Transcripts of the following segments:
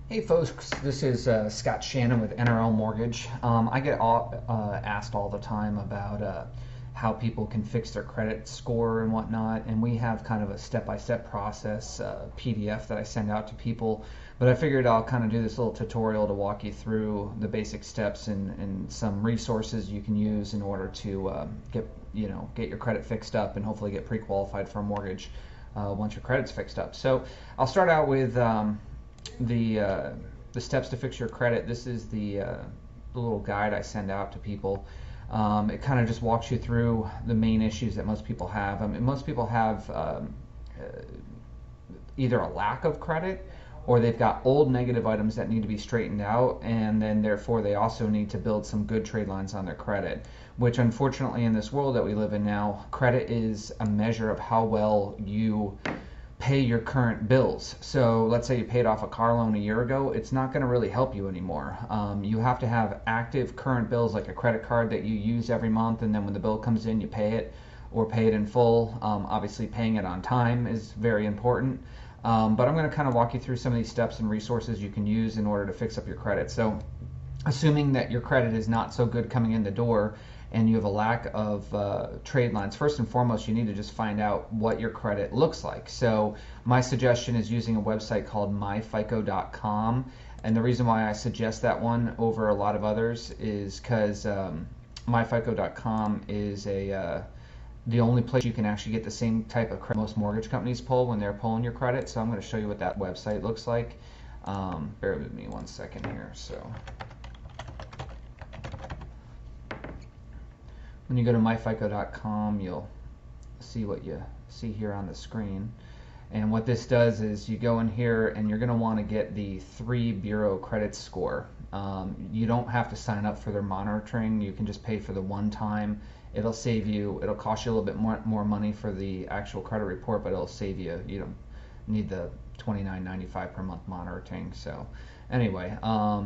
Hey folks, this is Scott Shannon with NRL Mortgage. I get asked all the time about how people can fix their credit score and whatnot, and we have kind of a step-by-step process PDF that I send out to people. But I figured I'll kind of do this little tutorial to walk you through the basic steps and some resources you can use in order to get your credit fixed up and hopefully get pre-qualified for a mortgage once your credit's fixed up. So I'll start out with the uh, the steps to fix your credit. This is the little guide I send out to people. It kind of just walks you through the main issues that most people have. I mean, most people have either a lack of credit or they've got old negative items that need to be straightened out, and then therefore they also need to build some good trade lines on their credit, which unfortunately in this world that we live in now, credit is a measure of how well you pay your current bills. So let's say you paid off a car loan a year ago, it's not going to really help you anymore. You have to have active current bills like a credit card that you use every month, and then when the bill comes in, you pay it or pay it in full. Obviously, paying it on time is very important. But I'm going to kind of walk you through some of these steps and resources you can use in order to fix up your credit. So assuming that your credit is not so good coming in the door and you have a lack of trade lines, first and foremost, you need to just find out what your credit looks like. So my suggestion is using a website called myfico.com. And the reason why I suggest that one over a lot of others is because myfico.com is the only place you can actually get the same type of credit most mortgage companies pull when they're pulling your credit. So I'm going to show you what that website looks like. Bear with me one second here. So when you go to myfico.com, you'll see what you see here on the screen. And what this does is you go in here and you're going to want to get the 3 bureau credit score. You don't have to sign up for their monitoring. You can just pay for the one time. It'll save you, it'll cost you a little bit more money for the actual credit report, but it'll save you, you don't need the $29.95 per month monitoring. So anyway,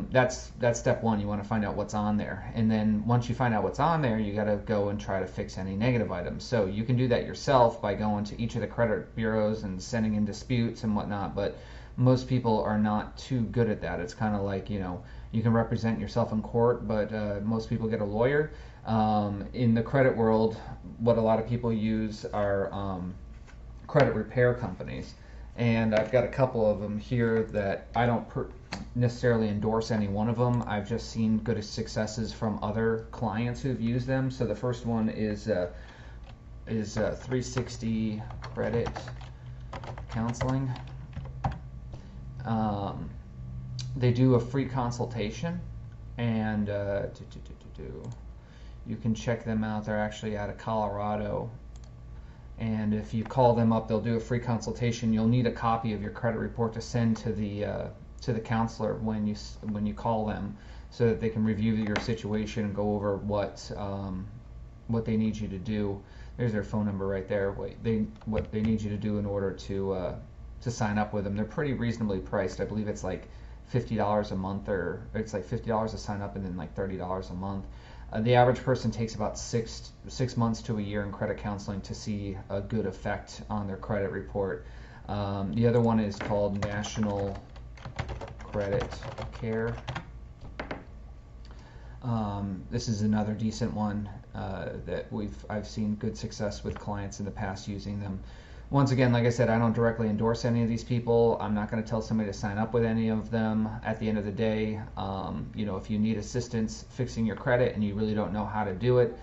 that's step one. You want to find out what's on there, and then once you find out what's on there, you got to go and try to fix any negative items. So you can do that yourself by going to each of the credit bureaus and sending in disputes and whatnot, but most people are not too good at that. It's kind of like, you can represent yourself in court, but most people get a lawyer. In the credit world, what a lot of people use are credit repair companies. And I've got a couple of them here that I don't necessarily endorse any one of them. I've just seen good successes from other clients who've used them. So the first one is 360 Credit Counseling. They do a free consultation, and you can check them out. They're actually out of Colorado. And if you call them up, they'll do a free consultation. You'll need a copy of your credit report to send to the counselor when you call them, so that they can review your situation and go over what they need you to do. There's their phone number right there. What they need you to do in order to sign up with them. They're pretty reasonably priced. I believe it's like $50 a month, or it's like $50 to sign up and then like $30 a month. The average person takes about six months to a year in credit counseling to see a good effect on their credit report. The other one is called National Credit Care. This is another decent one that I've seen good success with clients in the past using them. Once again, like I said, I don't directly endorse any of these people. I'm not going to tell somebody to sign up with any of them. At the end of the day, if you need assistance fixing your credit and you really don't know how to do it,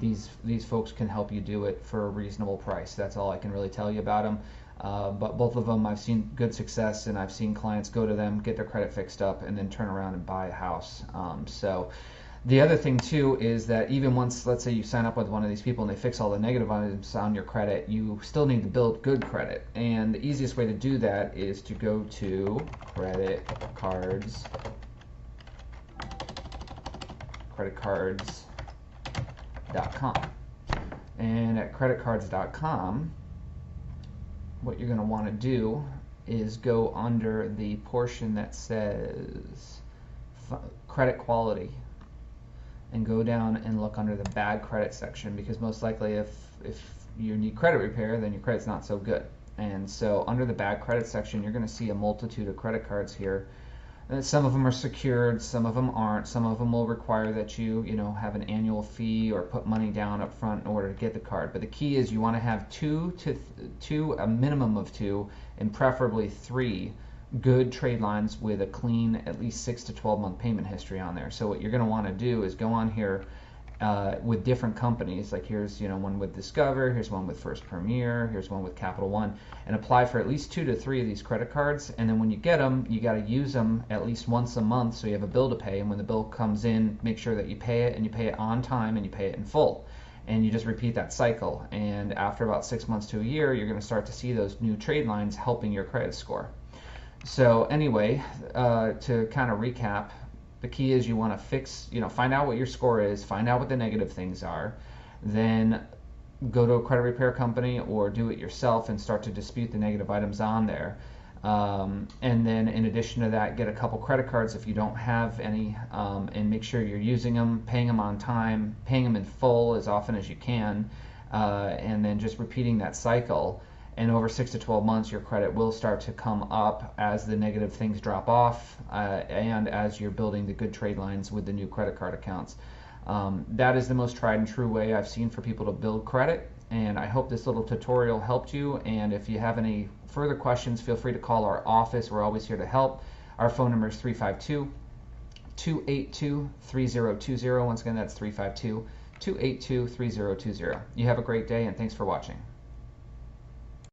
these folks can help you do it for a reasonable price. That's all I can really tell you about them. But both of them, I've seen good success, and I've seen clients go to them, get their credit fixed up, and then turn around and buy a house. So the other thing too is that even once, let's say you sign up with one of these people and they fix all the negative items on your credit, you still need to build good credit. And the easiest way to do that is to go to creditcards.com. And at creditcards.com, what you're going to want to do is go under the portion that says credit quality, and go down and look under the bad credit section, because most likely if you need credit repair, then your credit's not so good. And so under the bad credit section, you're going to see a multitude of credit cards here. Some of them are secured, some of them aren't. Some of them will require that you have an annual fee or put money down up front in order to get the card. But the key is you want to have a minimum of two, and preferably three good trade lines with a clean at least 6 to 12 month payment history on there. So what you're going to want to do is go on here with different companies. Like here's one with Discover, here's one with First Premier, here's one with Capital One, and apply for at least 2 to 3 of these credit cards. And then when you get them, you got to use them at least once a month, so you have a bill to pay. And when the bill comes in, make sure that you pay it, and you pay it on time, and you pay it in full. And you just repeat that cycle. And after about 6 months to a year, you're going to start to see those new trade lines helping your credit score. So anyway, to kind of recap, the key is you want to find out what your score is, find out what the negative things are, then go to a credit repair company or do it yourself and start to dispute the negative items on there. And then in addition to that, get a couple credit cards if you don't have any, and make sure you're using them, paying them on time, paying them in full as often as you can, and then just repeating that cycle. And over 6 to 12 months, your credit will start to come up as the negative things drop off, and as you're building the good trade lines with the new credit card accounts. That is the most tried and true way I've seen for people to build credit, and I hope this little tutorial helped you. And if you have any further questions, feel free to call our office. We're always here to help. Our phone number is 352-282-3020. Once again, that's 352-282-3020. You have a great day, and thanks for watching.